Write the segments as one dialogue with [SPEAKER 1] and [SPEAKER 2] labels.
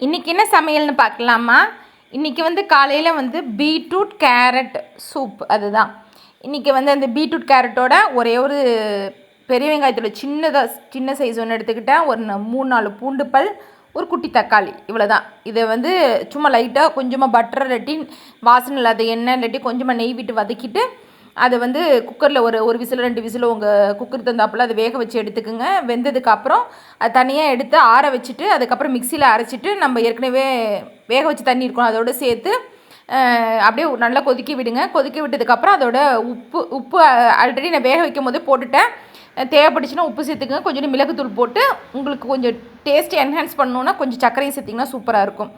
[SPEAKER 1] இன்றைக்கி என்ன சமையல்னு பார்க்கலாமா? இன்றைக்கி வந்து காலையில் வந்து பீட்ரூட் கேரட் சூப். அதுதான் இன்றைக்கி வந்து அந்த பீட்ரூட் கேரட்டோட ஒரே ஒரு பெரிய வெங்காயத்தோட சின்ன சைஸ் ஒன்று எடுத்துக்கிட்டேன். ஒரு 3-4 பூண்டு பல், ஒரு குட்டி தக்காளி, இவ்வளோ தான். இதை வந்து சும்மா லைட்டாக கொஞ்சமாக பட்டர் இல்லாட்டி வாசனை இல்லாத எண்ணெய் இல்லாட்டி கொஞ்சமாக நெய் விட்டு வதக்கிட்டு அதை வந்து குக்கரில் ஒரு விசில் 2 விசில் உங்கள் குக்கர் தந்தாப்பில் அதை வேக வச்சு எடுத்துக்குங்க. வெந்ததுக்கப்புறம் அது தனியாக எடுத்து ஆற வச்சுட்டு அதுக்கப்புறம் மிக்சியில் அரைச்சிட்டு நம்ம ஏற்கனவே வேக வச்சு தண்ணி இருக்கும் அதோடு சேர்த்து அப்படியே நல்லா கொதிக்க விடுங்க. கொதிக்க விட்டதுக்கப்புறம் அதோட உப்பு ஆல்ரெடி நான் வேக வைக்கும் போதே போட்டுட்டேன். தேவைப்பட்டுச்சுன்னா உப்பு சேர்த்துக்குங்க. கொஞ்சம் மிளகுத்தூள் போட்டு உங்களுக்கு கொஞ்சம் டேஸ்ட் என்ஹான்ஸ் பண்ணணுன்னா கொஞ்சம் சர்க்கரையும் சேர்த்திங்கன்னா சூப்பராக இருக்கும்.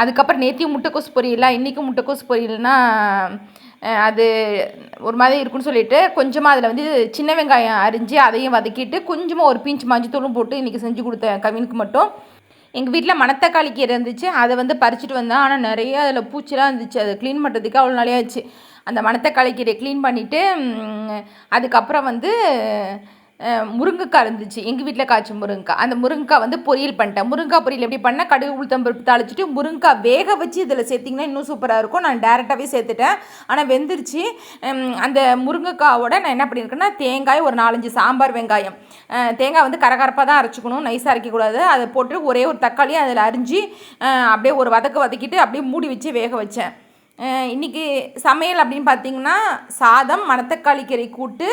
[SPEAKER 1] அதுக்கப்புறம் நேற்றையும் முட்டைக்கோஸ் பொரியலாம், இன்றைக்கும் முட்டைக்கோஸ் பொரியல்னா அது ஒரு மாதிரி இருக்குன்னு சொல்லிவிட்டு கொஞ்சமாக அதில் வந்து சின்ன வெங்காயம் அரிஞ்சு அதையும் வதக்கிட்டு கொஞ்சமாக ஒரு பிஞ்ச் மஞ்சத்தூளும் போட்டு இன்றைக்கி செஞ்சு கொடுத்தேன் கவினுக்கு மட்டும். எங்கள் வீட்டில் மணத்தக்காளி கீரை இருந்துச்சு, அதை வந்து பறிச்சுட்டு வந்தேன். ஆனால் நிறைய அதில் பூச்சிலாம் இருந்துச்சு. அதை க்ளீன் பண்ணுறதுக்கு அவ்வளோ நாளே ஆச்சு. அந்த மணத்தக்காளி கீரையை க்ளீன் பண்ணிவிட்டு அதுக்கப்புறம் வந்து முருங்கைக்காய் இருந்துச்சு, எங்கள் வீட்டில் காய்ச்சி முருங்கைக்காய். அந்த முருங்கைக்காய் வந்து பொரியல் பண்ணிட்டேன். முருங்கைக்காய் பொரியல் எப்படி பண்ணால் கடுகு உளுத்தம்பருப்பு தாளிச்சிட்டு முருங்கைக்காய் வேக வச்சு இதில் சேர்த்திங்கன்னா இன்னும் சூப்பராக இருக்கும். நான் டேரெக்டாகவே சேர்த்துட்டேன், ஆனால் வெந்துருச்சு. அந்த முருங்கைக்காவோட நான் என்ன பண்ணியிருக்கேன்னா தேங்காய், ஒரு 4-5 சாம்பார் வெங்காயம், தேங்காய் வந்து கரகரப்பாக தான் அரைச்சிக்கணும், நைஸாக அரைக்கக்கூடாது. அதை போட்டு ஒரே ஒரு தக்காளியும் அதில் அரிஞ்சு அப்படியே ஒரு வதக்கிட்டு அப்படியே மூடி வச்சு வேக வச்சேன். இன்றைக்கி சமையல் அப்படின்னு பார்த்திங்கன்னா சாதம், மணத்தக்காளி கீரை கூட்டு,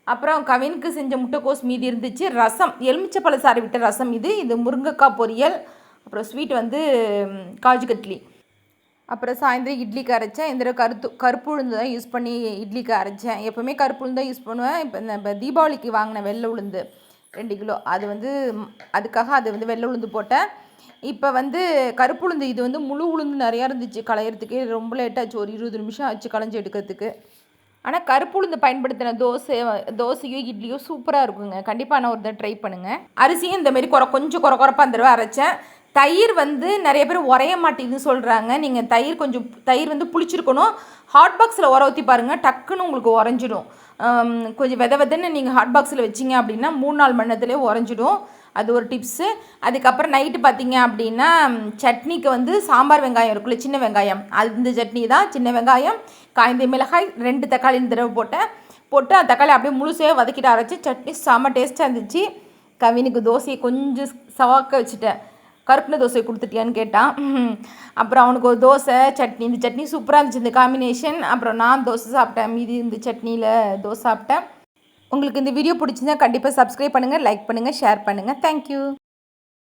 [SPEAKER 1] அப்புறம் கவினுக்கு செஞ்ச முட்டைக்கோஸ் மீதி இருந்துச்சு, ரசம், எலுமிச்சப்பழ சாறு விட்ட ரசம், இது முருங்கைக்காய் பொரியல், அப்புறம் ஸ்வீட் வந்து காஜு கட்லி. அப்புறம் சாயந்தரம் இட்லிக்கு அரைச்சேன். இந்த கருப்பு உளுந்து தான் யூஸ் பண்ணி இட்லிக்கு அரைச்சேன். எப்போவுமே கருப்பு உளுந்து தான் யூஸ் பண்ணுவேன். இப்போ தீபாவளிக்கு வாங்கின வெள்ளை உளுந்து 2 கிலோ, அது வந்து அதுக்காக அது வந்து வெள்ளை உளுந்து போட்டேன். இப்போ வந்து கருப்பு உளுந்து, இது வந்து முழு உளுந்து நிறையா இருந்துச்சு, களையிறதுக்கு ரொம்ப லேட்டாச்சு, ஒரு 20 நிமிஷம் ஆச்சு களைஞ்சி எடுக்கிறதுக்கு. ஆனால் கருப்பு உளுந்து பயன்படுத்தின தோசையோ இட்லியோ சூப்பராக இருக்குங்க. கண்டிப்பாக நான் ஒரு தடவை ட்ரை பண்ணுங்கள். அரிசியும் இந்தமாரி கொஞ்சம் குறப்பாக அந்த தடவை அரைச்சேன். தயிர் வந்து நிறைய பேர் உரைய மாட்டேங்குதுன்னு சொல்கிறாங்க. நீங்கள் தயிர் வந்து புளிச்சிருக்கணும். ஹாட் பாக்ஸில் உர ஊற்றி பாருங்கள், டக்குன்னு உங்களுக்கு உறைஞ்சிடும். கொஞ்சம் வெதன்னு நீங்கள் ஹாட் பாக்ஸில் வச்சிங்க அப்படின்னா 3-4 மணி நேரத்துலேயே உறைஞ்சிடும். அது ஒரு டிப்ஸு. அதுக்கப்புறம் நைட்டு பார்த்திங்க அப்படின்னா சட்னிக்கு வந்து சாம்பார் வெங்காயம் இருக்குல்ல, சின்ன வெங்காயம், அந்த சட்னி தான். சின்ன வெங்காயம், காய்ந்த மிளகாய், 2 தக்காளி இந்த தடவை போட்டு அந்த தக்காளி அப்படியே முழுசே வதக்கிட்டு அரைச்சி சட்னி செம்ம டேஸ்ட்டாக இருந்துச்சு. கவினுக்கு தோசையை கொஞ்சம் சவாக்க வச்சுட்டேன். கருப்பின தோசை கொடுத்துட்டியான்னு கேட்டான். அப்புறம் அவனுக்கு ஒரு தோசை சட்னி, இந்த சட்னி சூப்பராக இருந்துச்சு இந்த காம்பினேஷன். அப்புறம் நான் தோசை சாப்பிட்டேன், மீதி இந்த சட்னியில் தோசை சாப்பிட்டேன். உங்களுக்கு இந்த வீடியோ பிடிச்சிருந்தா கண்டிப்பாக சப்ஸ்கிரைப் பண்ணுங்கள், லைக் பண்ணுங்கள், ஷேர் பண்ணுங்கள். தேங்க்யூ.